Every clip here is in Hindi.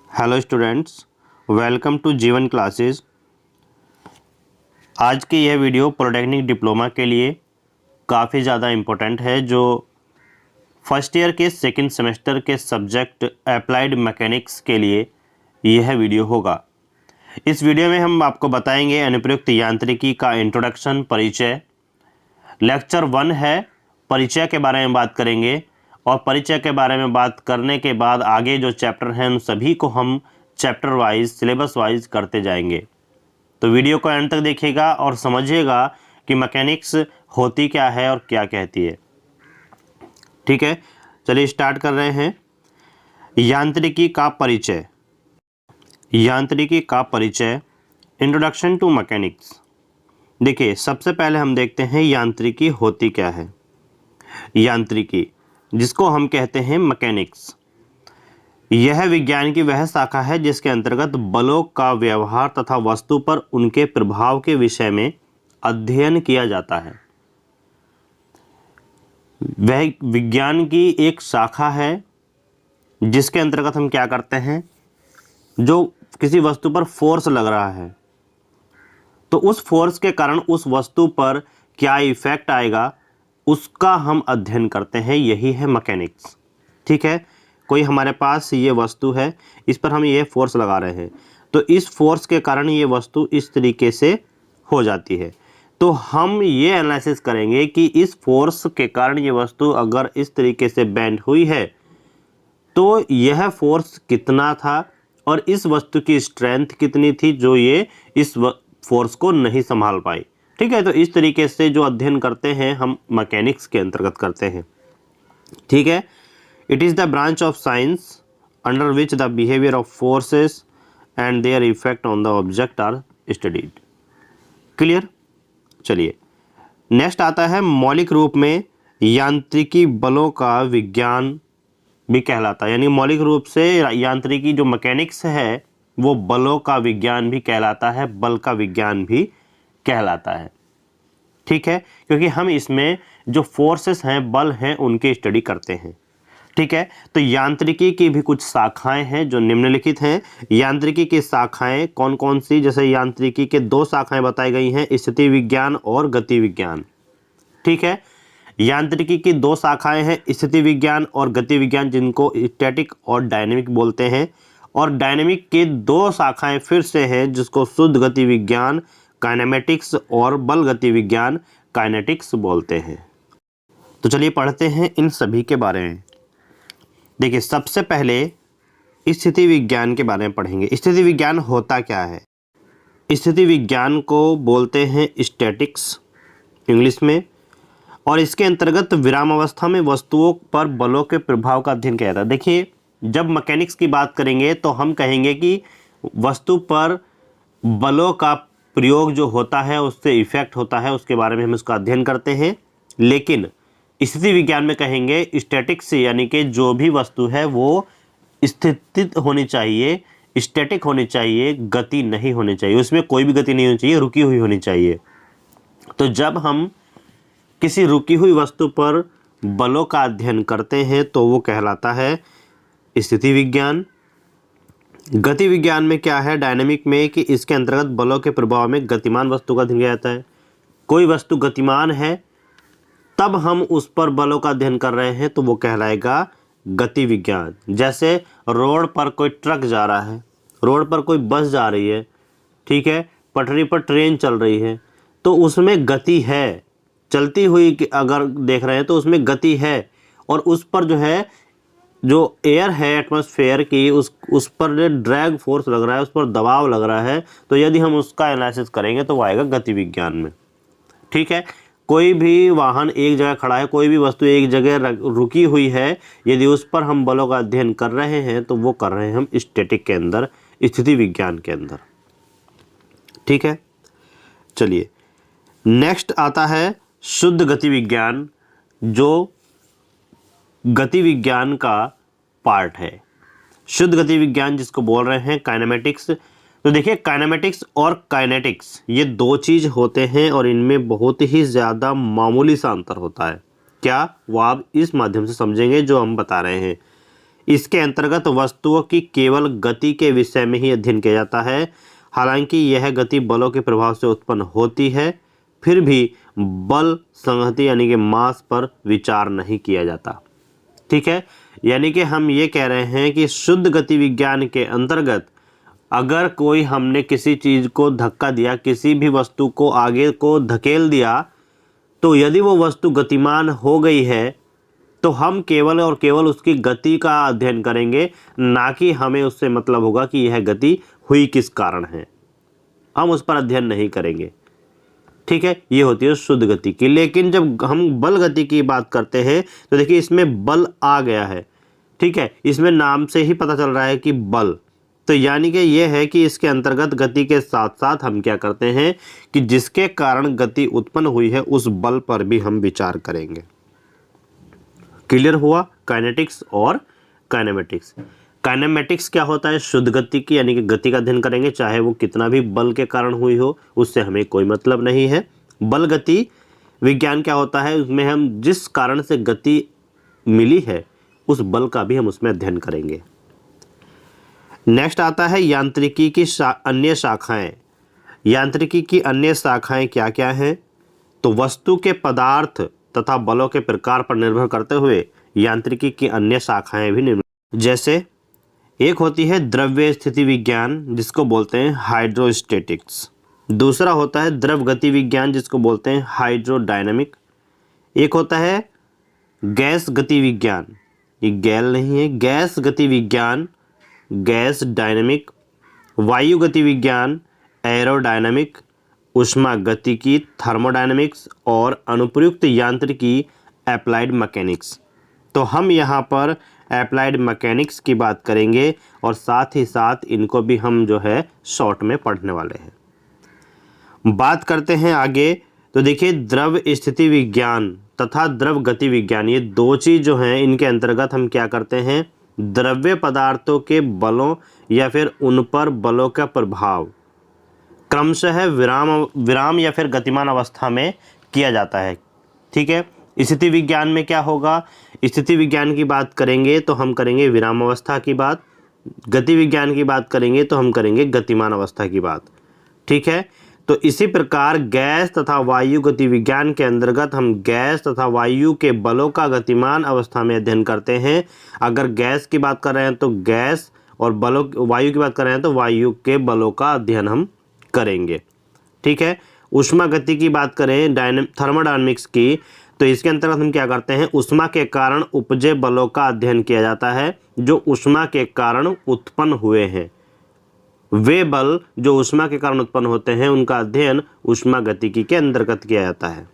हेलो स्टूडेंट्स, वेलकम टू जीवन क्लासेस। आज की यह वीडियो पॉलिटेक्निक डिप्लोमा के लिए काफ़ी ज़्यादा इम्पोर्टेंट है, जो फर्स्ट ईयर के सेकंड सेमेस्टर के सब्जेक्ट अप्लाइड मैकेनिक्स के लिए यह वीडियो होगा। इस वीडियो में हम आपको बताएंगे अनुप्रयुक्त यांत्रिकी का इंट्रोडक्शन, परिचय। लेक्चर 1 है, परिचय के बारे में बात करेंगे और परिचय के बारे में बात करने के बाद आगे जो चैप्टर हैं उन सभी को हम चैप्टर वाइज, सिलेबस वाइज करते जाएंगे। तो वीडियो को एंड तक देखिएगा और समझिएगा कि मैकेनिक्स होती क्या है और क्या कहती है। ठीक है, चलिए स्टार्ट कर रहे हैं। यांत्रिकी का परिचय। यांत्रिकी का परिचय, इंट्रोडक्शन टू मैकेनिक्स। देखिए, सबसे पहले हम देखते हैं यांत्रिकी होती क्या है। यांत्रिकी, जिसको हम कहते हैं मैकेनिक्स, यह विज्ञान की वह शाखा है जिसके अंतर्गत बलों का व्यवहार तथा वस्तु पर उनके प्रभाव के विषय में अध्ययन किया जाता है। वह विज्ञान की एक शाखा है जिसके अंतर्गत हम क्या करते हैं, जो किसी वस्तु पर फोर्स लग रहा है तो उस फोर्स के कारण उस वस्तु पर क्या इफेक्ट आएगा उसका हम अध्ययन करते हैं, यही है मैकेनिक्स। ठीक है, कोई हमारे पास ये वस्तु है, इस पर हम ये फोर्स लगा रहे हैं तो इस फोर्स के कारण ये वस्तु इस तरीके से हो जाती है। तो हम ये एनालिसिस करेंगे कि इस फोर्स के कारण ये वस्तु अगर इस तरीके से बेंड हुई है तो यह फोर्स कितना था और इस वस्तु की स्ट्रेंथ कितनी थी जो ये इस फोर्स को नहीं संभाल पाई। ठीक है, तो इस तरीके से जो अध्ययन करते हैं हम मैकेनिक्स के अंतर्गत करते हैं। ठीक है, it is the branch of science under which the behaviour of forces and their effect on the object are studied. Clear. चलिए, नेक्स्ट आता है मौलिक रूप में यांत्रिकी बलों का विज्ञान भी कहलाता है। यानी मौलिक रूप से यांत्रिकी जो मैकेनिक्स है वो बलों का विज्ञान भी कहलाता है, बल का विज्ञान भी कहलाता है। ठीक है, क्योंकि हम इसमें जो फोर्सेस हैं, बल हैं, उनकी स्टडी करते हैं। ठीक है, तो यांत्रिकी की भी कुछ शाखाएं हैं जो निम्नलिखित हैं। यांत्रिकी की शाखाएं कौन कौन सी, जैसे यांत्रिकी के 2 शाखाएं बताई गई हैं, स्थिति विज्ञान और गति विज्ञान। ठीक है, यांत्रिकी की 2 शाखाएं हैं, स्थिति विज्ञान और गति विज्ञान, जिनको स्टैटिक और डायनेमिक बोलते हैं। और डायनेमिक की 2 शाखाएं फिर से हैं जिसको शुद्ध गति विज्ञान काइनेमेटिक्स और बल गति विज्ञान काइनेटिक्स बोलते हैं। तो चलिए पढ़ते हैं इन सभी के बारे में। देखिए, सबसे पहले स्थिति विज्ञान के बारे में पढ़ेंगे। स्थिति विज्ञान होता क्या है? स्थिति विज्ञान को बोलते हैं स्टैटिक्स इंग्लिश में, और इसके अंतर्गत विराम अवस्था में वस्तुओं पर बलों के प्रभाव का अध्ययन किया जाता है। देखिए, जब मैकेनिक्स की बात करेंगे तो हम कहेंगे कि वस्तु पर बलों का प्रयोग जो होता है, उससे इफेक्ट होता है, उसके बारे में हम इसका अध्ययन करते हैं। लेकिन स्थिति विज्ञान में कहेंगे स्टैटिक्स, यानी कि जो भी वस्तु है वो स्थितित होनी चाहिए, स्टैटिक होनी चाहिए, गति नहीं होनी चाहिए, उसमें कोई भी गति नहीं होनी चाहिए, रुकी हुई होनी चाहिए। तो जब हम किसी रुकी हुई वस्तु पर बलों का अध्ययन करते हैं तो वो कहलाता है स्थिति विज्ञान। गति विज्ञान में क्या है, डायनामिक में, कि इसके अंतर्गत बलों के प्रभाव में गतिमान वस्तु का अध्ययन किया जाता है। कोई वस्तु गतिमान है तब हम उस पर बलों का अध्ययन कर रहे हैं तो वो कहलाएगा गति विज्ञान। जैसे रोड पर कोई ट्रक जा रहा है, रोड पर कोई बस जा रही है, ठीक है, पटरी पर ट्रेन चल रही है, तो उसमें गति है, चलती हुई अगर देख रहे हैं तो उसमें गति है, और उस पर जो है, जो एयर है एटमॉस्फेयर की, उस पर ड्रैग फोर्स लग रहा है, उस पर दबाव लग रहा है, तो यदि हम उसका एनालिसिस करेंगे तो वो आएगा गति विज्ञान में। ठीक है, कोई भी वाहन एक जगह खड़ा है, कोई भी वस्तु एक जगह रुकी हुई है, यदि उस पर हम बलों का अध्ययन कर रहे हैं तो वो कर रहे हैं हम स्टैटिक के अंदर, स्थिति विज्ञान के अंदर। ठीक है, चलिए नेक्स्ट आता है शुद्ध गति विज्ञान, जो गति विज्ञान का पार्ट है। शुद्ध गति विज्ञान जिसको बोल रहे हैं काइनेमेटिक्स। तो देखिए, काइनेमेटिक्स और काइनेटिक्स ये 2 चीज़ होते हैं और इनमें बहुत ही ज़्यादा मामूली सा अंतर होता है। क्या, वो आप इस माध्यम से समझेंगे जो हम बता रहे हैं इसके अंतर्गत वस्तुओं की केवल गति के विषय में ही अध्ययन किया जाता है। हालांकि यह गति बलों के प्रभाव से उत्पन्न होती है, फिर भी बल संहति यानी कि मास पर विचार नहीं किया जाता। ठीक है, यानी कि हम ये कह रहे हैं कि शुद्ध गति विज्ञान के अंतर्गत अगर कोई हमने किसी चीज़ को धक्का दिया, किसी भी वस्तु को आगे को धकेल दिया, तो यदि वो वस्तु गतिमान हो गई है तो हम केवल और केवल उसकी गति का अध्ययन करेंगे, ना कि हमें उससे मतलब होगा कि यह गति हुई किस कारण है, हम उस पर अध्ययन नहीं करेंगे। ठीक है, ये होती है शुद्ध गति की। लेकिन जब हम बल गति की बात करते हैं तो देखिए इसमें बल आ गया है। ठीक है, इसमें नाम से ही पता चल रहा है कि बल, तो यानी कि ये है कि इसके अंतर्गत गति के साथ साथ हम क्या करते हैं कि जिसके कारण गति उत्पन्न हुई है उस बल पर भी हम विचार करेंगे। क्लियर हुआ काइनेटिक्स और काइनेमेटिक्स। काइनेमेटिक्स क्या होता है? शुद्ध गति की, यानी कि गति का अध्ययन करेंगे, चाहे वो कितना भी बल के कारण हुई हो, उससे हमें कोई मतलब नहीं है। बल गति विज्ञान क्या होता है? उसमें हम जिस कारण से गति मिली है उस बल का भी हम उसमें अध्ययन करेंगे। नेक्स्ट आता है यांत्रिकी की अन्य शाखाएं। यांत्रिकी की अन्य शाखाएं क्या क्या हैं? तो वस्तु के पदार्थ तथा बलों के प्रकार पर निर्भर करते हुए यांत्रिकी की अन्य शाखाएं भी निम्न, जैसे एक होती है द्रव्य स्थिति विज्ञान जिसको बोलते हैं हाइड्रोस्टैटिक्स, दूसरा होता है द्रव गति विज्ञान जिसको बोलते हैं हाइड्रोडायनामिक, एक होता है गैस गति विज्ञान, ये गैल नहीं है, गैस गति विज्ञान गैस डायनामिक, वायु गति विज्ञान एरोडायनामिक, ऊष्मा गतिकी थर्मोडायनामिक्स और अनुप्रयुक्त यांत्रिकी एप्लाइड मैकेनिक्स। तो हम यहाँ पर एप्लाइड मैकेनिक्स की बात करेंगे और साथ ही साथ इनको भी हम जो है शॉर्ट में पढ़ने वाले हैं। बात करते हैं आगे, तो देखिए द्रव स्थिति विज्ञान तथा द्रव गति विज्ञान, ये दो चीज़ जो हैं इनके अंतर्गत हम क्या करते हैं, द्रव्य पदार्थों के बलों या फिर उन पर बलों का प्रभाव क्रमशः विराम या फिर गतिमान अवस्था में किया जाता है। ठीक है, स्थिति विज्ञान में क्या होगा? स्थिति विज्ञान की बात करेंगे तो हम करेंगे विराम अवस्था की बात, गति विज्ञान की बात करेंगे तो हम करेंगे गतिमान अवस्था की बात। ठीक है, तो इसी प्रकार गैस तथा वायु गति विज्ञान के अंतर्गत हम गैस तथा वायु के बलों का गतिमान अवस्था में अध्ययन करते हैं। अगर गैस की बात कर रहे हैं तो गैस, और बलों वायु की बात कर रहे हैं तो वायु के बलों का अध्ययन हम करेंगे। ठीक है, ऊष्मा गति की बात करें थर्मोडायनामिक्स की, तो इसके अंतर्गत हम क्या करते हैं, ऊष्मा के कारण उपजे बलों का अध्ययन किया जाता है जो ऊष्मा के कारण उत्पन्न हुए हैं। वे बल जो ऊष्मा के कारण उत्पन्न होते हैं उनका अध्ययन ऊष्मा गतिकी के अंतर्गत किया जाता है।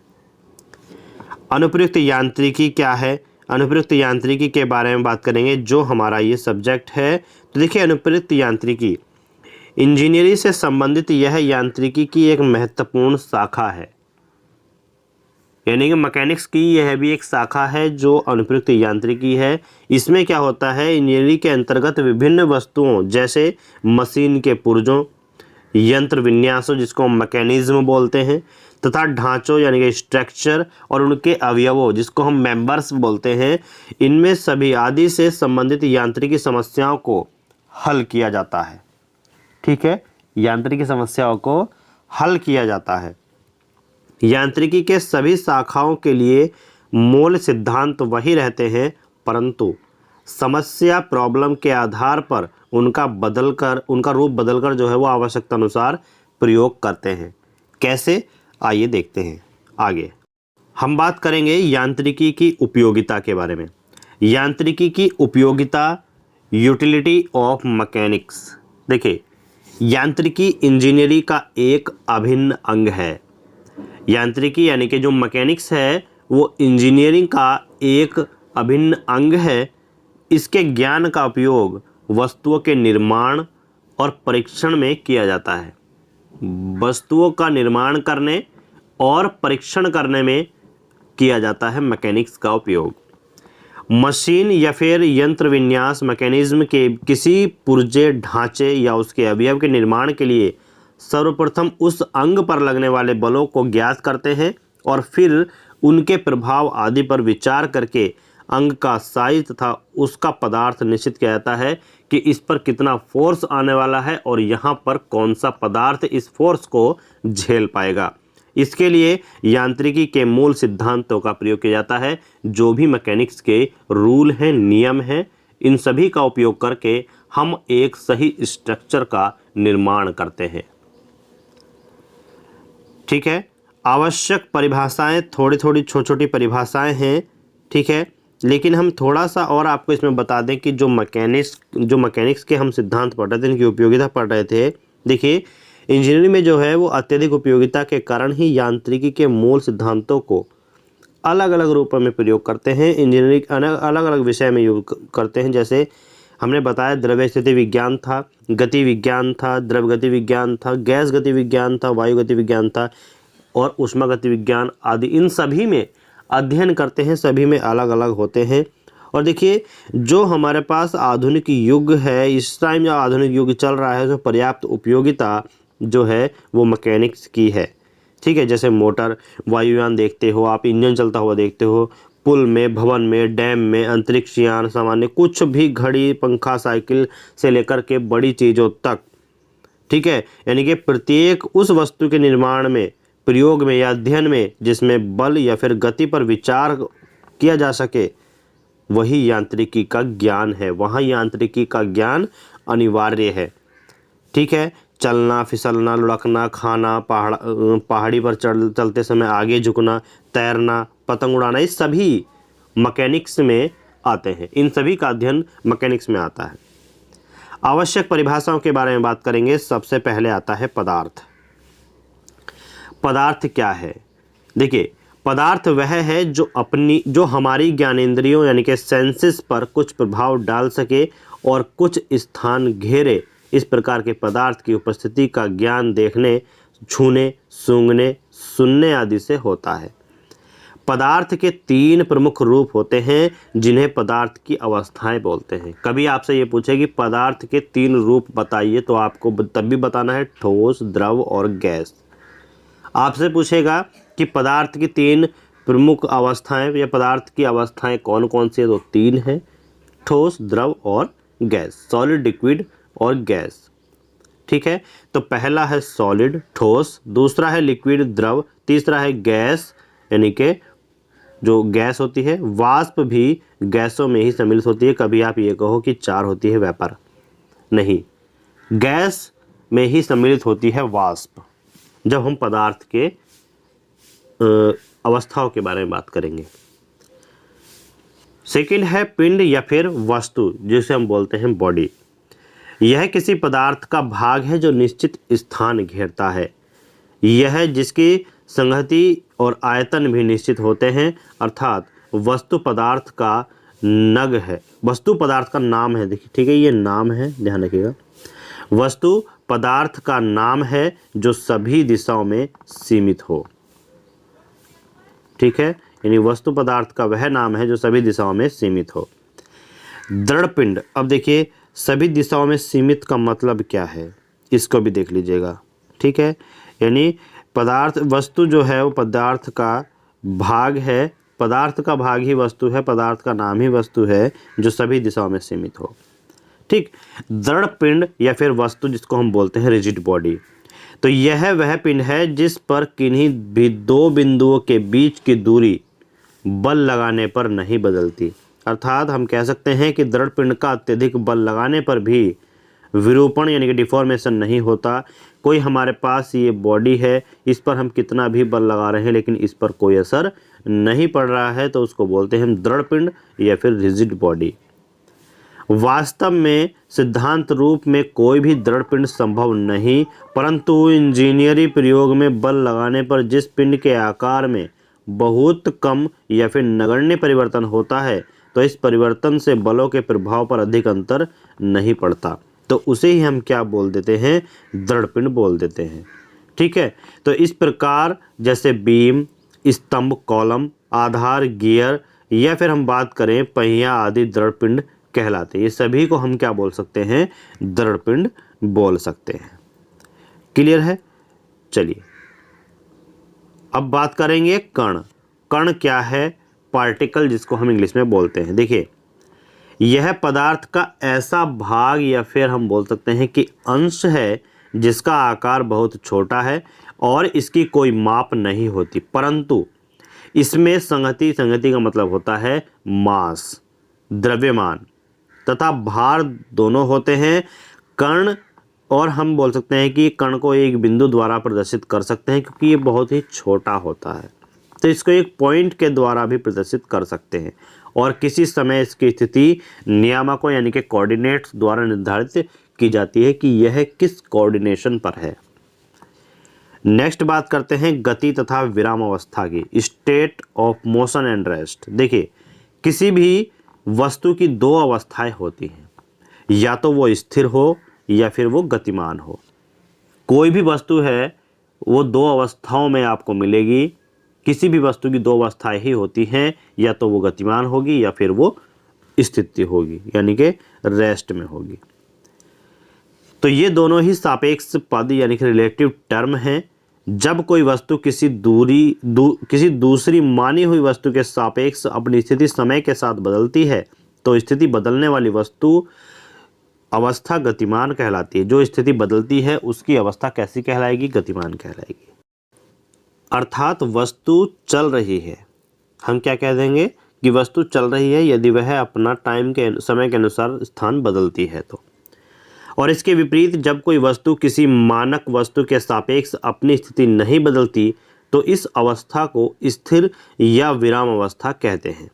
अनुप्रयुक्त यांत्रिकी क्या है? अनुप्रयुक्त यांत्रिकी के बारे में बात करेंगे जो हमारा ये सब्जेक्ट है। तो देखिए अनुप्रयुक्त यांत्रिकी इंजीनियरिंग से संबंधित यह यांत्रिकी की एक महत्वपूर्ण शाखा है, यानी कि मैकेनिक्स की यह भी एक शाखा है जो अनुप्रयुक्त यांत्रिकी है। इसमें क्या होता है, इंजीनियरिंग के अंतर्गत विभिन्न वस्तुओं जैसे मशीन के पुर्जों, यंत्र विन्यासों जिसको हम मैकेनिज्म बोलते हैं, तथा ढांचों यानी कि स्ट्रक्चर और उनके अवयवों जिसको हम मेंबर्स बोलते हैं, इनमें सभी आदि से संबंधित यांत्रिकी समस्याओं को हल किया जाता है। ठीक है, यांत्रिकी समस्याओं को हल किया जाता है। यांत्रिकी के सभी शाखाओं के लिए मूल सिद्धांत वही रहते हैं, परंतु समस्या प्रॉब्लम के आधार पर उनका रूप बदलकर जो है वो आवश्यकता अनुसार प्रयोग करते हैं। कैसे, आइए देखते हैं। आगे हम बात करेंगे यांत्रिकी की उपयोगिता के बारे में। यांत्रिकी की उपयोगिता, यूटिलिटी ऑफ मैकेनिक्स। देखिए यांत्रिकी इंजीनियरिंग का एक अभिन्न अंग है। यांत्रिकी यानी कि जो मैकेनिक्स है वो इंजीनियरिंग का एक अभिन्न अंग है। इसके ज्ञान का उपयोग वस्तुओं के निर्माण और परीक्षण में किया जाता है। वस्तुओं का निर्माण करने और परीक्षण करने में किया जाता है मैकेनिक्स का उपयोग। मशीन या फिर यंत्र विन्यास मैकेनिज्म के किसी पुर्जे, ढांचे या उसके अवयव के निर्माण के लिए सर्वप्रथम उस अंग पर लगने वाले बलों को ज्ञात करते हैं और फिर उनके प्रभाव आदि पर विचार करके अंग का साइज तथा उसका पदार्थ निश्चित किया जाता है कि इस पर कितना फोर्स आने वाला है और यहाँ पर कौन सा पदार्थ इस फोर्स को झेल पाएगा। इसके लिए यांत्रिकी के मूल सिद्धांतों का प्रयोग किया जाता है। जो भी मैकेनिक्स के रूल हैं, नियम हैं, इन सभी का उपयोग करके हम एक सही स्ट्रक्चर का निर्माण करते हैं। ठीक है, आवश्यक परिभाषाएं थोड़ी थोड़ी छोटी छोटी परिभाषाएं हैं। ठीक है, लेकिन हम थोड़ा सा और आपको इसमें बता दें कि जो मैकेनिक्स के हम सिद्धांत पढ़ रहे थे, इनकी उपयोगिता पढ़ रहे थे। देखिए, इंजीनियरिंग में जो है वो अत्यधिक उपयोगिता के कारण ही यांत्रिकी के मूल सिद्धांतों को अलग अलग रूपों में प्रयोग करते हैं। इंजीनियरिंग अलग अलग विषय में यूज करते हैं। जैसे हमने बताया, द्रव्य स्थिति विज्ञान था, गति विज्ञान था, द्रव गति विज्ञान था, गैस गति विज्ञान था, वायु गति विज्ञान था और ऊष्मा गति विज्ञान आदि। इन सभी में अध्ययन करते हैं, सभी में अलग अलग होते हैं। और देखिए, जो हमारे पास आधुनिक युग है, इस टाइम जो आधुनिक युग चल रहा है, जो पर्याप्त उपयोगिता जो है वो मैकेनिक्स की है। ठीक है, जैसे मोटर, वायुयान देखते हो आप, इंजन चलता हुआ देखते हो, पुल में, भवन में, डैम में, अंतरिक्ष यान, सामान्य कुछ भी, घड़ी, पंखा, साइकिल से लेकर के बड़ी चीज़ों तक। ठीक है, यानी कि प्रत्येक उस वस्तु के निर्माण में, प्रयोग में या अध्ययन में जिसमें बल या फिर गति पर विचार किया जा सके, वही यांत्रिकी का ज्ञान है। वहाँ यांत्रिकी का ज्ञान अनिवार्य है। ठीक है, चलना, फिसलना, लुढ़कना, खाना, पहाड़ी पर चलते समय आगे झुकना, तैरना, पतंग उड़ाना, ये सभी मैकेनिक्स में आते हैं। इन सभी का अध्ययन मैकेनिक्स में आता है। आवश्यक परिभाषाओं के बारे में बात करेंगे। सबसे पहले आता है पदार्थ। पदार्थ क्या है? देखिए, पदार्थ वह है जो हमारी ज्ञानेंद्रियों यानी कि सेंसेस पर कुछ प्रभाव डाल सके और कुछ स्थान घेरे। इस प्रकार के पदार्थ की उपस्थिति का ज्ञान देखने, छूने, सूंघने, सुनने आदि से होता है। पदार्थ के 3 प्रमुख रूप होते हैं जिन्हें पदार्थ की अवस्थाएं बोलते हैं। कभी आपसे ये पूछे कि पदार्थ के 3 रूप बताइए, तो आपको तब भी बताना है ठोस, द्रव और गैस। आपसे पूछेगा कि पदार्थ की 3 प्रमुख अवस्थाएं या पदार्थ की अवस्थाएं कौन कौन सी है, तो 3 है, ठोस, द्रव और गैस, सॉलिड, लिक्विड और गैस। ठीक है, तो पहला है सॉलिड, ठोस, दूसरा है लिक्विड, द्रव, तीसरा है गैस, यानी कि जो गैस होती है। वाष्प भी गैसों में ही सम्मिलित होती है। कभी आप ये कहो कि 4 होती है वेपर, नहीं, गैस में ही सम्मिलित होती है वाष्प, जब हम पदार्थ के अवस्थाओं के बारे में बात करेंगे। सेकंड है पिंड या फिर वस्तु, जिसे हम बोलते हैं बॉडी। यह किसी पदार्थ का भाग है जो निश्चित स्थान घेरता है। यह जिसकी संहति और आयतन भी निश्चित होते हैं, अर्थात वस्तु पदार्थ का नग है। वस्तु पदार्थ का नाम है। देखिए, ठीक है, ये नाम है, ध्यान रखिएगा। वस्तु पदार्थ का नाम है जो सभी दिशाओं में सीमित हो। ठीक है, यानी वस्तु पदार्थ का वह नाम है जो सभी दिशाओं में सीमित हो। दृढ़ पिंड। अब देखिए, सभी दिशाओं में सीमित का मतलब क्या है, इसको भी देख लीजिएगा। ठीक है, यानी पदार्थ, वस्तु जो है वो पदार्थ का भाग है, पदार्थ का भाग ही वस्तु है, पदार्थ का नाम ही वस्तु है जो सभी दिशाओं में सीमित हो। ठीक, दृढ़ पिंड या फिर वस्तु जिसको हम बोलते हैं रिजिड बॉडी, तो यह वह पिंड है जिस पर किन्हीं भी 2 बिंदुओं के बीच की दूरी बल लगाने पर नहीं बदलती। अर्थात हम कह सकते हैं कि दृढ़ पिंड का अत्यधिक बल लगाने पर भी विरूपण यानी कि डिफॉर्मेशन नहीं होता। कोई हमारे पास ये बॉडी है, इस पर हम कितना भी बल लगा रहे हैं लेकिन इस पर कोई असर नहीं पड़ रहा है, तो उसको बोलते हैं हम दृढ़ पिंड या फिर रिजिड बॉडी। वास्तव में सिद्धांत रूप में कोई भी दृढ़ पिंड संभव नहीं, परंतु इंजीनियरिंग प्रयोग में बल लगाने पर जिस पिंड के आकार में बहुत कम या फिर नगण्य परिवर्तन होता है, तो इस परिवर्तन से बलों के प्रभाव पर अधिक अंतर नहीं पड़ता, तो उसे ही हम क्या बोल देते हैं, दृढ़ पिंड बोल देते हैं। ठीक है, तो इस प्रकार जैसे बीम, स्तंभ, कॉलम, आधार, गियर या फिर हम बात करें पहिया आदि दृढ़ पिंड कहलाते हैं। ये सभी को हम क्या बोल सकते हैं, दृढ़ पिंड बोल सकते हैं। क्लियर है? चलिए अब बात करेंगे कण। कण क्या है? पार्टिकल जिसको हम इंग्लिश में बोलते हैं। देखिए, यह पदार्थ का ऐसा भाग या फिर हम बोल सकते हैं कि अंश है जिसका आकार बहुत छोटा है और इसकी कोई माप नहीं होती, परंतु इसमें संगति का मतलब होता है मास, द्रव्यमान तथा भार दोनों होते हैं। कण, और हम बोल सकते हैं कि कण को एक बिंदु द्वारा प्रदर्शित कर सकते हैं क्योंकि ये बहुत ही छोटा होता है, तो इसको एक पॉइंट के द्वारा भी प्रदर्शित कर सकते हैं और किसी समय इसकी स्थिति नियामकों यानी कि कोऑर्डिनेट्स द्वारा निर्धारित की जाती है कि यह किस कोऑर्डिनेशन पर है। नेक्स्ट बात करते हैं गति तथा विराम अवस्था की, state of motion and rest. देखिए, किसी भी वस्तु की दो अवस्थाएं होती हैं, या तो वो स्थिर हो या फिर वो गतिमान हो। कोई भी वस्तु है वो दो अवस्थाओं में आपको मिलेगी। किसी भी वस्तु की दो अवस्थाएं ही होती हैं, या तो वो गतिमान होगी या फिर वो स्थिति होगी यानी कि रेस्ट में होगी। तो ये दोनों ही सापेक्ष पद यानी कि रिलेटिव टर्म हैं। जब कोई वस्तु किसी दूसरी मानी हुई वस्तु के सापेक्ष अपनी स्थिति समय के साथ बदलती है तो स्थिति बदलने वाली वस्तु अवस्था गतिमान कहलाती है। जो स्थिति बदलती है उसकी अवस्था कैसी कहलाएगी? गतिमान कहलाएगी। अर्थात वस्तु चल रही है, हम क्या कह देंगे कि वस्तु चल रही है यदि वह अपना समय के अनुसार स्थान बदलती है तो। और इसके विपरीत जब कोई वस्तु किसी मानक वस्तु के सापेक्ष अपनी स्थिति नहीं बदलती तो इस अवस्था को स्थिर या विराम अवस्था कहते हैं।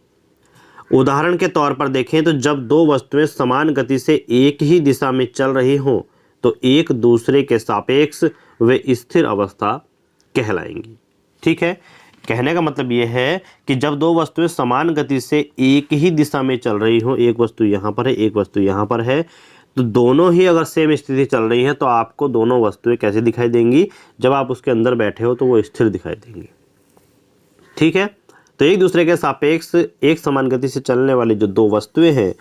उदाहरण के तौर पर देखें तो जब दो वस्तुएं समान गति से एक ही दिशा में चल रही हों तो एक दूसरे के सापेक्ष वे स्थिर अवस्था कहलाएंगी। ठीक है, कहने का मतलब यह है कि जब दो वस्तुएं समान गति से एक ही दिशा में चल रही हों, एक वस्तु यहाँ पर है एक वस्तु यहाँ पर है, तो दोनों ही अगर सेम स्थिति चल रही है तो आपको दोनों वस्तुएं कैसे दिखाई देंगी? जब आप उसके अंदर बैठे हो तो वो स्थिर दिखाई देंगी। ठीक है, तो एक दूसरे के सापेक्ष एक समान गति से चलने वाली जो दो वस्तुएं हैं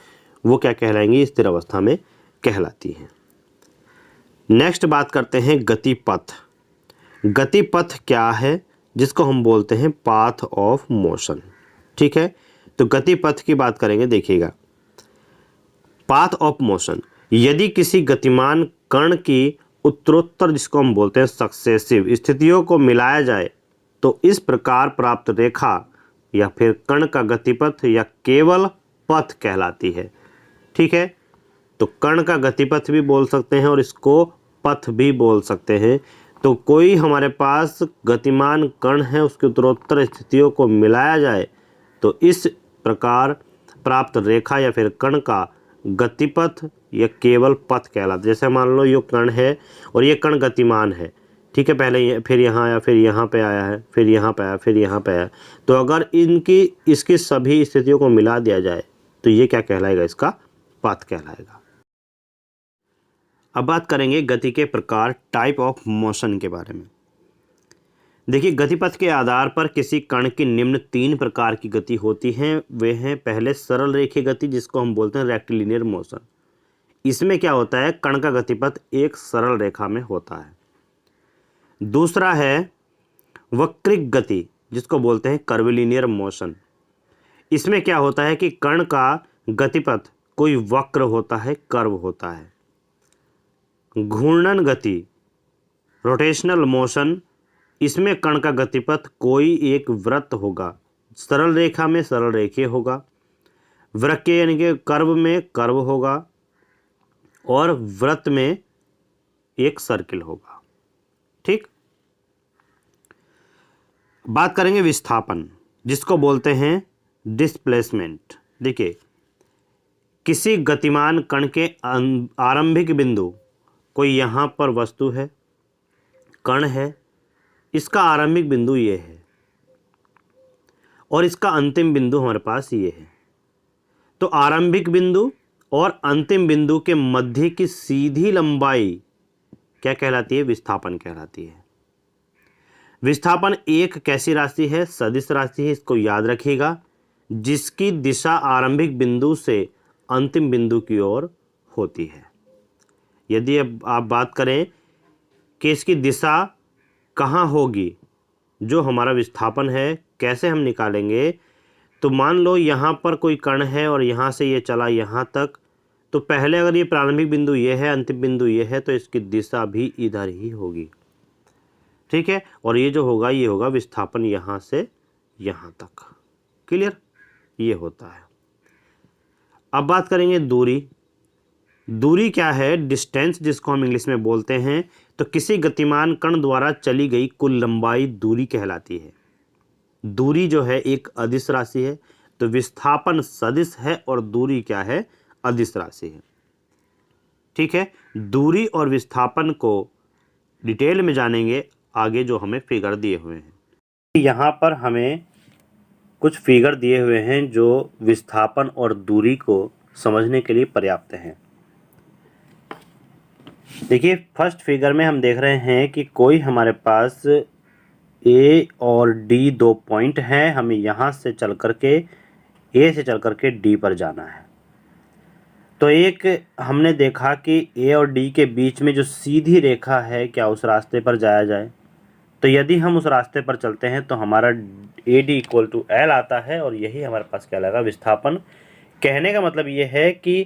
वो क्या कहलाएंगी? स्थिर अवस्था में कहलाती हैं। नेक्स्ट बात करते हैं गतिपथ। गतिपथ क्या है? जिसको हम बोलते हैं पाथ ऑफ मोशन। ठीक है, तो गतिपथ की बात करेंगे। देखिएगा, पाथ ऑफ मोशन, यदि किसी गतिमान कण की उत्तरोत्तर जिसको हम बोलते हैं सक्सेसिव स्थितियों को मिलाया जाए तो इस प्रकार प्राप्त रेखा या फिर कण का गतिपथ या केवल पथ कहलाती है। ठीक है, तो कण का गतिपथ भी बोल सकते हैं और इसको पथ भी बोल सकते हैं। तो कोई हमारे पास गतिमान कण है उसके उत्तरोत्तर स्थितियों को मिलाया जाए तो इस प्रकार प्राप्त रेखा या फिर कण का गतिपथ या केवल पथ कहलाता है। जैसे मान लो ये कण है और ये कण गतिमान है, ठीक है, पहले फिर यहाँ आया, फिर यहाँ पे आया है, फिर यहाँ पे आया, फिर यहाँ पे आया, तो अगर इसकी सभी स्थितियों को मिला दिया जाए तो ये क्या कहलाएगा? इसका पथ कहलाएगा। अब बात करेंगे गति के प्रकार, टाइप ऑफ मोशन के बारे में। देखिए, गतिपथ के आधार पर किसी कण की निम्न 3 प्रकार की गति होती हैं। वे हैं, पहले सरल रेखीय गति जिसको हम बोलते हैं रेक्टिलिनियर मोशन। इसमें क्या होता है? कण का गतिपथ एक सरल रेखा में होता है। दूसरा है वक्रिक गति जिसको बोलते हैं कर्विलिनियर मोशन। इसमें क्या होता है कि कण का गतिपथ कोई वक्र होता है, कर्व होता है। घूर्णन गति रोटेशनल मोशन, इसमें कण का गतिपथ कोई एक वृत्त होगा, सरल रेखा में सरल रेखीय होगा, वृक्कीय यानी कि कर्व में कर्व होगा और वृत्त में एक सर्किल होगा। ठीक, बात करेंगे विस्थापन जिसको बोलते हैं डिस्प्लेसमेंट। देखिए, किसी गतिमान कण के आरंभिक बिंदु, कोई यहाँ पर वस्तु है, कण है, इसका आरंभिक बिंदु ये है और इसका अंतिम बिंदु हमारे पास ये है। तो आरंभिक बिंदु और अंतिम बिंदु के मध्य की सीधी लंबाई क्या कहलाती है? विस्थापन कहलाती है। विस्थापन एक कैसी राशि है? सदिश राशि है, इसको याद रखिएगा, जिसकी दिशा आरंभिक बिंदु से अंतिम बिंदु की ओर होती है। यदि अब आप बात करें कि इसकी दिशा कहाँ होगी, जो हमारा विस्थापन है कैसे हम निकालेंगे, तो मान लो यहाँ पर कोई कण है और यहाँ से ये चला यहाँ तक, तो पहले अगर ये प्रारंभिक बिंदु ये है, अंतिम बिंदु ये है, तो इसकी दिशा भी इधर ही होगी। ठीक है, और ये जो होगा ये होगा विस्थापन यहाँ से यहाँ तक। क्लियर, ये होता है। अब बात करेंगे दूरी। दूरी क्या है? डिस्टेंस, जिसको हम इंग्लिश में बोलते हैं। तो किसी गतिमान कण द्वारा चली गई कुल लंबाई दूरी कहलाती है। दूरी जो है एक अदिश राशि है, तो विस्थापन सदिश है और दूरी क्या है? अदिश राशि है। ठीक है, दूरी और विस्थापन को डिटेल में जानेंगे आगे, जो हमें फिगर दिए हुए हैं। यहाँ पर हमें कुछ फिगर दिए हुए हैं जो विस्थापन और दूरी को समझने के लिए पर्याप्त हैं। देखिए, फर्स्ट फिगर में हम देख रहे हैं कि कोई हमारे पास ए और डी दो पॉइंट हैं। हमें यहाँ से चल करके ए से चल करके डी पर जाना है। तो एक हमने देखा कि ए और डी के बीच में जो सीधी रेखा है, क्या उस रास्ते पर जाया जाए? तो यदि हम उस रास्ते पर चलते हैं तो हमारा A D equal to L आता है, और यही हमारे पास क्या लगा? विस्थापन। कहने का मतलब ये है कि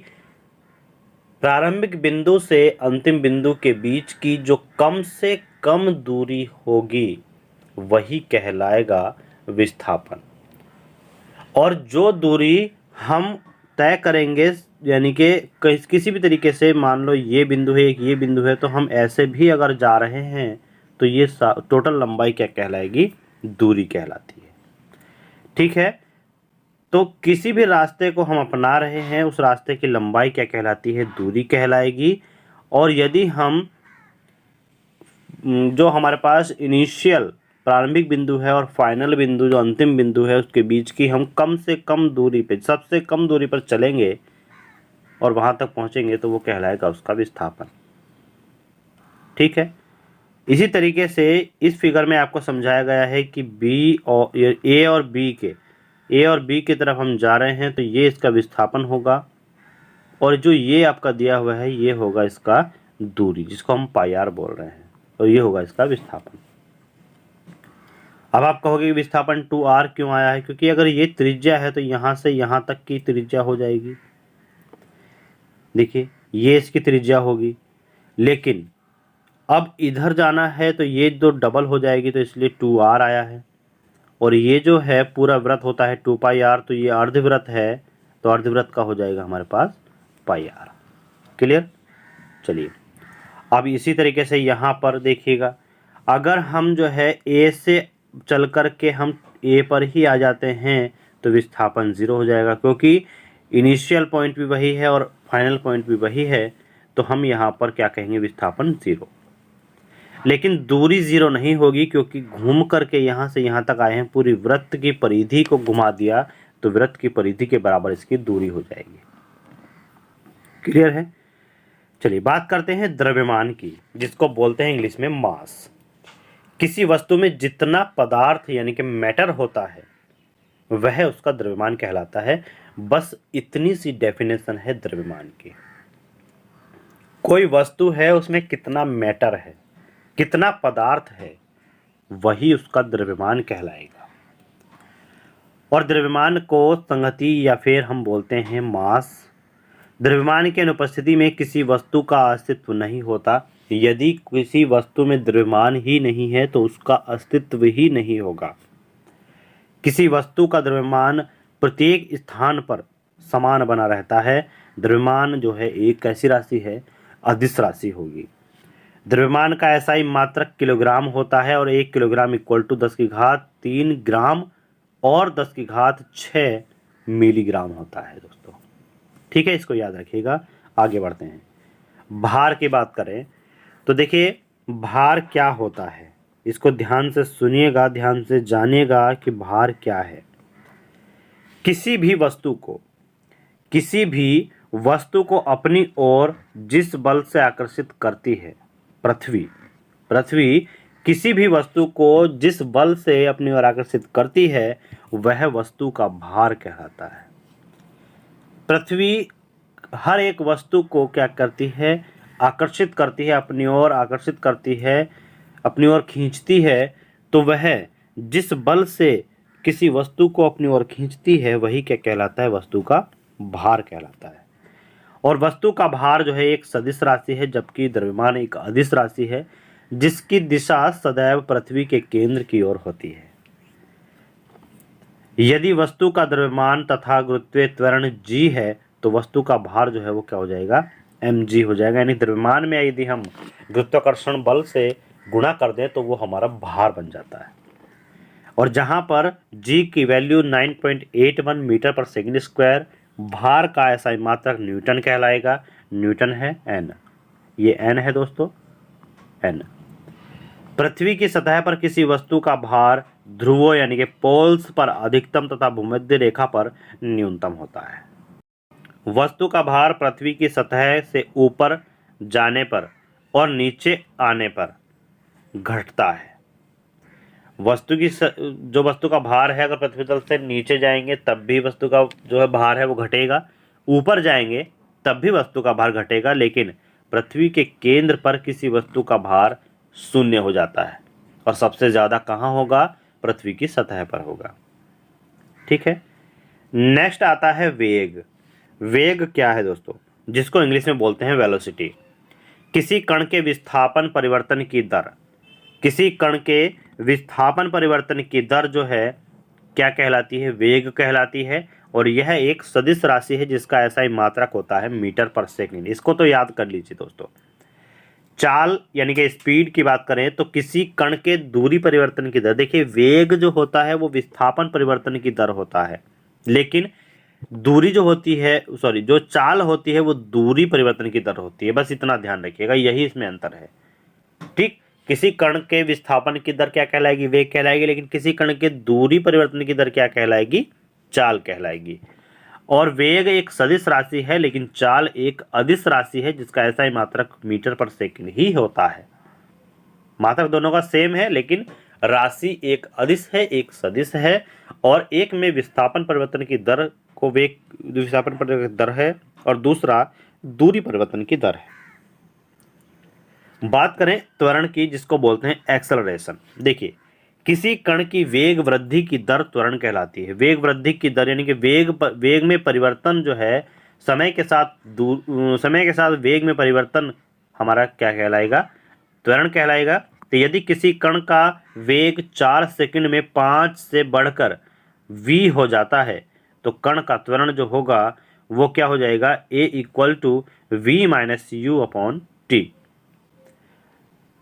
प्रारंभिक बिंदु से अंतिम बिंदु के बीच की जो कम से कम दूरी होगी वही कहलाएगा विस्थापन। और जो दूरी हम तय करेंगे, यानी कि किसी भी तरीके से, मान लो ये बिंदु है, एक ये बिंदु है, तो हम ऐसे भी अगर जा रहे हैं तो ये टोटल लंबाई क्या कहलाएगी? दूरी कहलाती है। ठीक है, तो किसी भी रास्ते को हम अपना रहे हैं, उस रास्ते की लंबाई क्या कहलाती है? दूरी कहलाएगी। और यदि हम जो हमारे पास इनिशियल प्रारंभिक बिंदु है और फाइनल बिंदु जो अंतिम बिंदु है, उसके बीच की हम कम से कम दूरी पे, सबसे कम दूरी पर चलेंगे और वहाँ तक पहुँचेंगे, तो वो कहलाएगा उसका विस्थापन। ठीक है, इसी तरीके से इस फिगर में आपको समझाया गया है कि बी और ए और बी की तरफ हम जा रहे हैं, तो ये इसका विस्थापन होगा, और जो ये आपका दिया हुआ है ये होगा इसका दूरी, जिसको हम पाई आर बोल रहे हैं, तो ये होगा इसका विस्थापन। अब आप कहोगे विस्थापन 2r क्यों आया है? क्योंकि अगर ये त्रिज्या है तो यहाँ से यहाँ तक की त्रिज्या हो जाएगी। देखिए, ये इसकी त्रिज्या होगी, लेकिन अब इधर जाना है तो ये तो डबल हो जाएगी, तो इसलिए 2r आया है। और ये जो है पूरा वृत्त होता है 2 पाई r, तो ये अर्धवृत्त है, तो अर्धवृत्त का हो जाएगा हमारे पास पाई r। क्लियर? चलिए, अब इसी तरीके से यहाँ पर देखिएगा, अगर हम जो है ए से चल कर के हम ए पर ही आ जाते हैं तो विस्थापन 0 हो जाएगा, क्योंकि इनिशियल पॉइंट भी वही है और फाइनल पॉइंट भी वही है, तो हम यहाँ पर क्या कहेंगे? विस्थापन 0। लेकिन दूरी 0 नहीं होगी, क्योंकि घूम करके यहाँ से यहाँ तक आए हैं, पूरी वृत्त की परिधि को घुमा दिया, तो वृत्त की परिधि के बराबर इसकी दूरी हो जाएगी। क्लियर है? चलिए, बात करते हैं द्रव्यमान की, जिसको बोलते हैं इंग्लिश में मास। किसी वस्तु में जितना पदार्थ यानी कि मैटर होता है वह उसका द्रव्यमान कहलाता है। बस इतनी सी डेफिनेशन है द्रव्यमान की। कोई वस्तु है, उसमें कितना मैटर है, कितना पदार्थ है, वही उसका द्रव्यमान कहलाएगा। और द्रव्यमान को संगति या फिर हम बोलते हैं मास। द्रव्यमान की अनुपस्थिति में किसी वस्तु का अस्तित्व नहीं होता। यदि किसी वस्तु में द्रव्यमान ही नहीं है तो उसका अस्तित्व ही नहीं होगा। किसी वस्तु का द्रव्यमान प्रत्येक स्थान पर समान बना रहता है। द्रव्यमान जो है एक ऐसी राशि है, अदिश राशि होगी। द्रव्यमान का एसआई मात्रक किलोग्राम होता है, और 1 किलोग्राम इक्वल टू 10⁻³ ग्राम और 10⁻6 मिलीग्राम होता है दोस्तों। ठीक है, इसको याद रखिएगा। आगे बढ़ते हैं। भार की बात करें तो देखिए, भार क्या होता है, इसको ध्यान से सुनिएगा, ध्यान से जानिएगा कि भार क्या है। किसी भी वस्तु को अपनी ओर जिस बल से आकर्षित करती है, पृथ्वी किसी भी वस्तु को जिस बल से अपनी ओर आकर्षित करती है वह वस्तु का भार कहलाता है। पृथ्वी हर एक वस्तु को क्या करती है? आकर्षित करती है, अपनी ओर आकर्षित करती है, अपनी ओर खींचती है। तो वह जिस बल से किसी वस्तु को अपनी ओर खींचती है वही क्या कहलाता है, वस्तु का भार कहलाता है। और वस्तु का भार जो है एक सदिश राशि है, जबकि द्रव्यमान एक अदिश राशि है जिसकी दिशा सदैव पृथ्वी के केंद्र की ओर होती है। यदि वस्तु का द्रव्यमान तथा गुरुत्वीय त्वरण g है तो वस्तु का भार जो है वो क्या हो जाएगा, mg हो जाएगा। यानी द्रव्यमान में यदि हम गुरुत्वाकर्षण बल से गुणा कर दें तो वो हमारा भार बन जाता है। और जहां पर g की वैल्यू 9.81 मीटर पर सेकंड स्क्वायर, भार का एसआई मात्रक न्यूटन कहलाएगा। न्यूटन है n, ये n है दोस्तों, n। पृथ्वी की सतह पर किसी वस्तु का भार ध्रुवों यानी कि पोल्स पर अधिकतम तथा भूमध्य रेखा पर न्यूनतम होता है। वस्तु का भार पृथ्वी की सतह से ऊपर जाने पर और नीचे आने पर घटता है। जो वस्तु का भार है अगर पृथ्वी तल से नीचे जाएंगे तब भी वस्तु का जो है भार है वो घटेगा, ऊपर जाएंगे तब भी वस्तु का भार घटेगा, लेकिन पृथ्वी के केंद्र पर किसी वस्तु का भार शून्य हो जाता है। और सबसे ज़्यादा कहाँ होगा, पृथ्वी की सतह पर होगा। ठीक है, नेक्स्ट आता है वेग। वेग क्या है दोस्तों, जिसको इंग्लिश में बोलते हैं वेलोसिटी। किसी कण के विस्थापन परिवर्तन की दर, किसी कण के विस्थापन परिवर्तन की दर जो है क्या कहलाती है, वेग कहलाती है। और यह एक सदिश राशि है जिसका एसआई मात्रक होता है मीटर पर सेकंड। इसको तो याद कर लीजिए दोस्तों। चाल यानी कि स्पीड की बात करें तो किसी कण के दूरी परिवर्तन की दर, देखिए वेग जो होता है वो विस्थापन परिवर्तन की दर होता है, लेकिन दूरी जो होती है, जो चाल होती है वो दूरी परिवर्तन की दर होती है। बस इतना ध्यान रखिएगा, यही इसमें अंतर है। ठीक, किसी कण के विस्थापन की दर क्या कहलाएगी, वेग कहलाएगी, लेकिन किसी कण के दूरी परिवर्तन की दर क्या कहलाएगी, चाल कहलाएगी। और वेग एक सदिश राशि है लेकिन चाल एक अदिश राशि है जिसका एसआई मात्रक मीटर पर सेकंड ही होता है। मात्रक दोनों का सेम है लेकिन राशि एक अदिश है एक सदिश है, और एक में विस्थापन परिवर्तन की दर को वेग विस्थापन परिवर्तन की दर है और दूसरा दूरी परिवर्तन की दर है। बात करें त्वरण की, जिसको बोलते हैं एक्सेलरेशन। देखिए, किसी कण की वेग वृद्धि की दर त्वरण कहलाती है। वेग वृद्धि की दर यानी कि वेग में परिवर्तन जो है समय के साथ वेग में परिवर्तन हमारा क्या कहलाएगा, त्वरण कहलाएगा। तो यदि किसी कण का वेग 4 सेकंड में 5 से बढ़कर v हो जाता है तो कण का त्वरण जो होगा वो क्या हो जाएगा, a = v-u/t।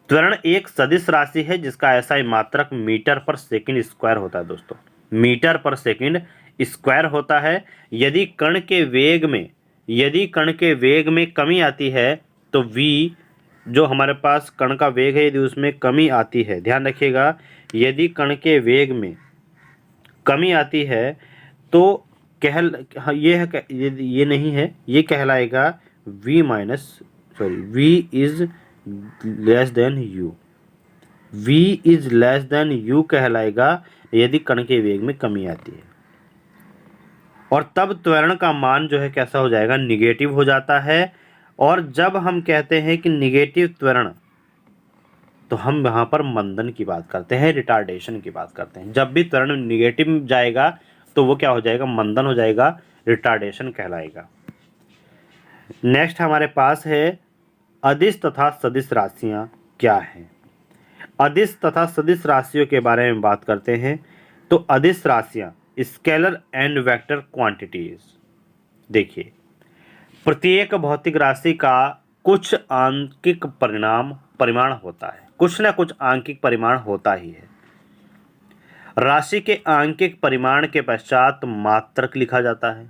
त्वरण एक सदिश राशि है जिसका एसआई मात्रक मीटर पर सेकंड स्क्वायर होता है दोस्तों, मीटर पर सेकंड स्क्वायर होता है। यदि कण के वेग में कमी आती है तो v जो हमारे पास कण का वेग है यदि उसमें कमी आती है, ध्यान रखिएगा, यदि कण के वेग में कमी आती है तो ये नहीं है, ये कहलाएगा v is less than u, v is less than u कहलाएगा यदि कण के वेग में कमी आती है। और तब त्वरण का मान जो है कैसा हो जाएगा, निगेटिव हो जाता है। और जब हम कहते हैं कि निगेटिव त्वरण तो हम यहाँ पर मंदन की बात करते हैं, रिटार्डेशन की बात करते हैं। जब भी त्वरण निगेटिव जाएगा तो वो क्या हो जाएगा, मंदन हो जाएगा, रिटार्डेशन कहलाएगा। नेक्स्ट हमारे पास है अदिश तथा सदिश राशियाँ क्या हैं। अदिश तथा सदिश राशियों के बारे में बात करते हैं। तो अदिश राशियाँ स्केलर एंड वेक्टर क्वांटिटीज। देखिए, प्रत्येक भौतिक राशि का कुछ आंकिक परिमाण होता है, कुछ ना कुछ आंकिक परिमाण होता ही है। राशि के आंकिक परिमाण के पश्चात मात्रक लिखा जाता है।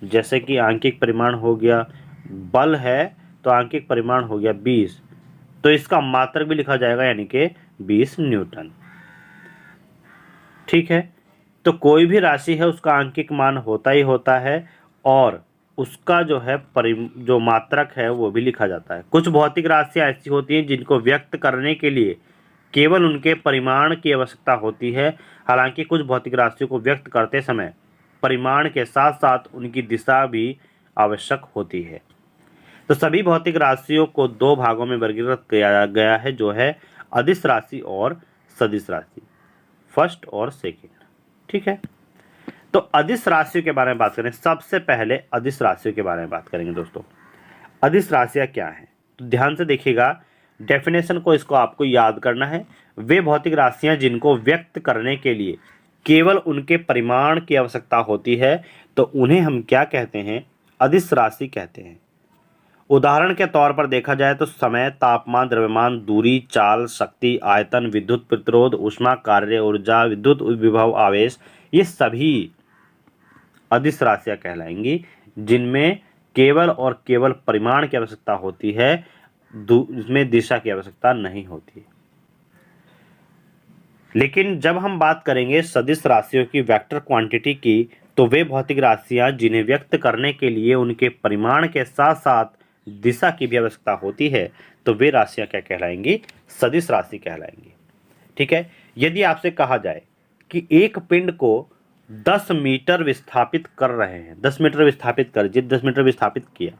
जैसे कि आंकिक परिमाण हो गया बल है तो आंकिक परिमाण हो गया 20, तो इसका मात्रक भी लिखा जाएगा यानी कि 20 न्यूटन। ठीक है, तो कोई भी राशि है उसका आंकिक मान होता ही होता है और उसका जो है जो मात्रक है वो भी लिखा जाता है। कुछ भौतिक राशियाँ ऐसी होती हैं जिनको व्यक्त करने के लिए केवल उनके परिमाण की आवश्यकता होती है। हालांकि कुछ भौतिक राशियों को व्यक्त करते समय परिमाण के साथ साथ उनकी दिशा भी आवश्यक होती है। तो सभी भौतिक राशियों को 2 भागों में वर्गीकृत किया गया है, जो है अदिश राशि और सदिश राशि, फर्स्ट और सेकंड। ठीक है, तो अदिश राशियों के बारे में बात करें। सबसे पहले अदिश राशियों के बारे में बात करेंगे दोस्तों। अदिश राशियाँ क्या हैं, तो ध्यान से देखिएगा, डेफिनेशन को इसको आपको याद करना है। वे भौतिक राशियाँ जिनको व्यक्त करने के लिए केवल उनके परिमाण की आवश्यकता होती है, तो उन्हें हम क्या कहते हैं, अदिश राशि कहते हैं। उदाहरण के तौर पर देखा जाए तो समय, तापमान, द्रव्यमान, दूरी, चाल, शक्ति, आयतन, विद्युत प्रतिरोध, ऊष्मा, कार्य ऊर्जा, विद्युत विभव, आवेश, ये सभी अदिश राशियां कहलाएंगी जिनमें केवल और केवल परिमाण की आवश्यकता होती है, इसमें दिशा की आवश्यकता नहीं होती। लेकिन जब हम बात करेंगे सदिश राशियों की, वेक्टर क्वांटिटी की, तो वे भौतिक राशियां जिन्हें व्यक्त करने के लिए उनके परिमाण के साथ साथ दिशा की भी आवश्यकता होती है, तो वे राशियां क्या कहलाएंगी, सदिश राशि कहलाएंगी। ठीक है, यदि आपसे कहा जाए कि एक पिंड को 10 मीटर विस्थापित कर रहे हैं, 10 मीटर विस्थापित कर, जिस 10 मीटर विस्थापित किया,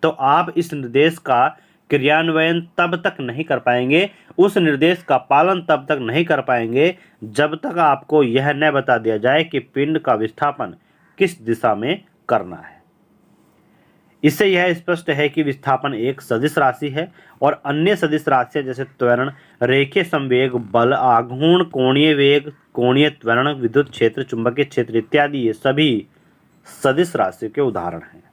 तो आप इस निर्देश का क्रियान्वयन तब तक नहीं कर पाएंगे, उस निर्देश का पालन तब तक नहीं कर पाएंगे जब तक आपको यह न बता दिया जाए कि पिंड का विस्थापन किस दिशा में करना है। इससे यह स्पष्ट है कि विस्थापन एक सदिश राशि है और अन्य सदिश राशियां जैसे त्वरण, रेखीय संवेग, बल, आघूर्ण, कोणीय वेग, कोणीय त्वरण, विद्युत क्षेत्र, चुंबकीय क्षेत्र इत्यादि ये सभी सदिश राशियों के उदाहरण हैं।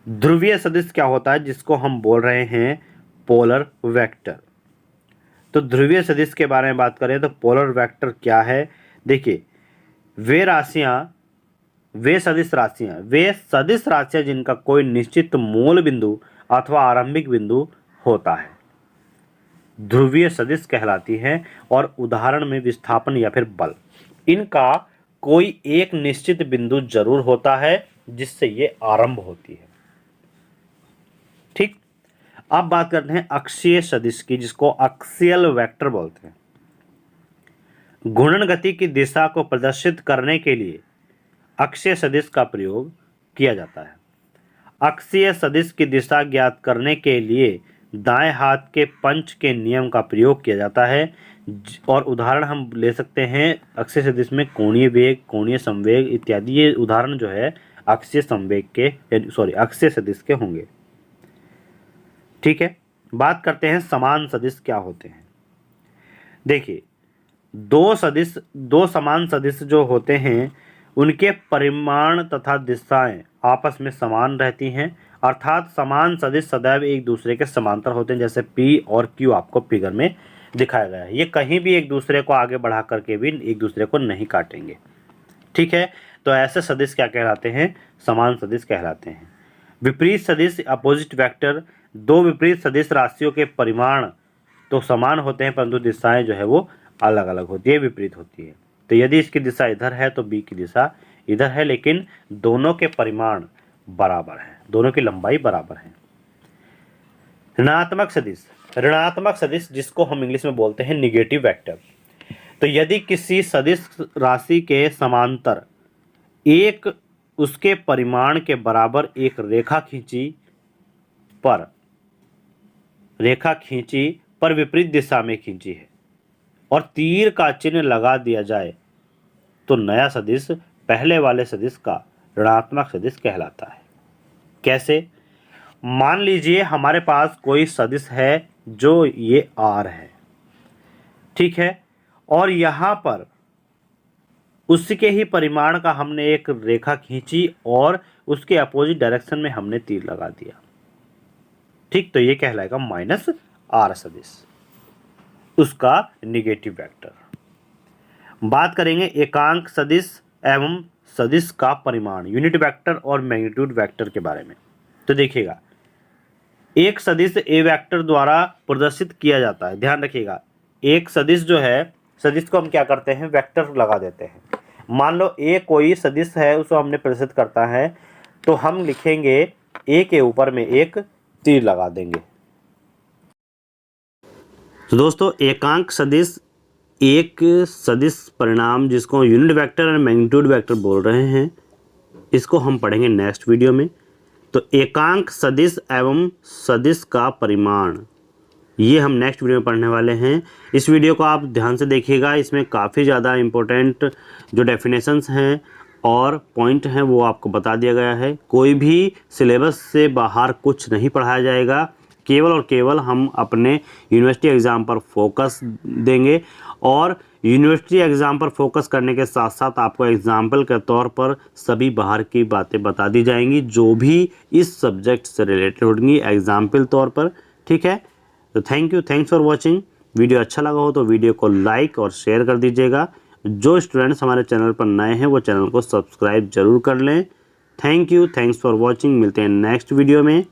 ध्रुवीय सदिश क्या होता है, जिसको हम बोल रहे हैं पोलर वेक्टर। तो ध्रुवीय सदिश के बारे में बात करें तो पोलर वेक्टर क्या है, देखिए, वे सदिश राशियां जिनका कोई निश्चित मूल बिंदु अथवा आरंभिक बिंदु होता है, ध्रुवीय सदिश कहलाती हैं। और उदाहरण में विस्थापन या फिर बल, इनका कोई एक निश्चित बिंदु जरूर होता है जिससे ये आरंभ होती है। ठीक, अब बात करते हैं अक्षीय सदिश की, जिसको एक्सियल वेक्टर बोलते हैं। घूर्णन गति की दिशा को प्रदर्शित करने के लिए अक्षीय सदिश का प्रयोग किया जाता है। अक्षीय सदिश की दिशा ज्ञात करने के लिए दाएं हाथ के पंच के नियम का प्रयोग किया जाता है। और उदाहरण हम ले सकते हैं अक्षीय सदिश में कोणीय वेग, कोणीय संवेग इत्यादि, ये उदाहरण जो है अक्षीय सदिश के होंगे। ठीक है, बात करते हैं समान सदिश क्या होते हैं। देखिए, दो समान सदिश जो होते हैं उनके परिमाण तथा दिशाएं आपस में समान रहती हैं, अर्थात समान सदिश सदैव एक दूसरे के समांतर होते हैं। जैसे P और Q आपको फिगर में दिखाया गया है, ये कहीं भी एक दूसरे को आगे बढ़ा करके भी एक दूसरे को नहीं काटेंगे। ठीक है, तो ऐसे सदिश क्या कहलाते हैं, समान सदिश कहलाते हैं। विपरीत सदिश, अपोजिट वेक्टर, दो विपरीत सदिश राशियों के परिमाण तो समान होते हैं परंतु दिशाएं जो है वो अलग अलग होती है, विपरीत होती है। तो यदि इसकी दिशा इधर है तो बी की दिशा इधर है, लेकिन दोनों के परिमाण बराबर है, दोनों की लंबाई बराबर है। ऋणात्मक सदिश जिसको हम इंग्लिश में बोलते हैं निगेटिव वेक्टर। तो यदि किसी सदिश राशि के समांतर एक उसके परिमाण के बराबर एक रेखा खींची पर विपरीत दिशा में खींची है और तीर का चिन्ह लगा दिया जाए तो नया सदिश पहले वाले सदिश का ऋणात्मक सदिश कहलाता है। कैसे? मान लीजिए हमारे पास कोई सदिश है जो ये R है, ठीक है, और यहाँ पर उसके ही परिमाण का हमने एक रेखा खींची और उसके अपोजिट डायरेक्शन में हमने तीर लगा दिया। ठीक, तो ये कहलाएगा -R सदिश, उसका निगेटिव वेक्टर। बात करेंगे एकांक सदिश एवं सदिश का परिमाण, यूनिट वेक्टर और मैग्नीट्यूड वेक्टर के बारे में। तो देखिएगा, एक सदिश ए वेक्टर द्वारा प्रदर्शित किया जाता है। ध्यान रखिएगा, एक सदिश जो है, सदिश को हम क्या करते हैं, वेक्टर लगा देते हैं। मान लो ए कोई सदिश है, उसको हमने प्रदर्शित करता है, तो हम लिखेंगे ए के ऊपर में एक तीर लगा देंगे। तो दोस्तों, एकांक सदिश एक सदिश परिणाम जिसको यूनिट वेक्टर और मैग्नीट्यूड वेक्टर बोल रहे हैं, इसको हम पढ़ेंगे नेक्स्ट वीडियो में। तो एकांक सदिश एवं सदिश का परिमाण ये हम नेक्स्ट वीडियो में पढ़ने वाले हैं। इस वीडियो को आप ध्यान से देखिएगा, इसमें काफ़ी ज़्यादा इम्पोर्टेंट जो डेफिनेशंस हैं और पॉइंट हैं वो आपको बता दिया गया है। कोई भी सिलेबस से बाहर कुछ नहीं पढ़ाया जाएगा, केवल और केवल हम अपने यूनिवर्सिटी एग्ज़ाम पर फोकस देंगे और यूनिवर्सिटी एग्ज़ाम पर फोकस करने के साथ साथ आपको एग्जाम्पल के तौर पर सभी बाहर की बातें बता दी जाएंगी जो भी इस सब्जेक्ट से रिलेटेड होंगी एग्जाम्पल तौर पर। ठीक है, तो थैंक्स फॉर वॉचिंग। वीडियो अच्छा लगा हो तो वीडियो को लाइक और शेयर कर दीजिएगा। जो स्टूडेंट्स हमारे चैनल पर नए हैं वो चैनल को सब्सक्राइब जरूर कर लें। Thanks for watching. मिलते हैं नेक्स्ट वीडियो में।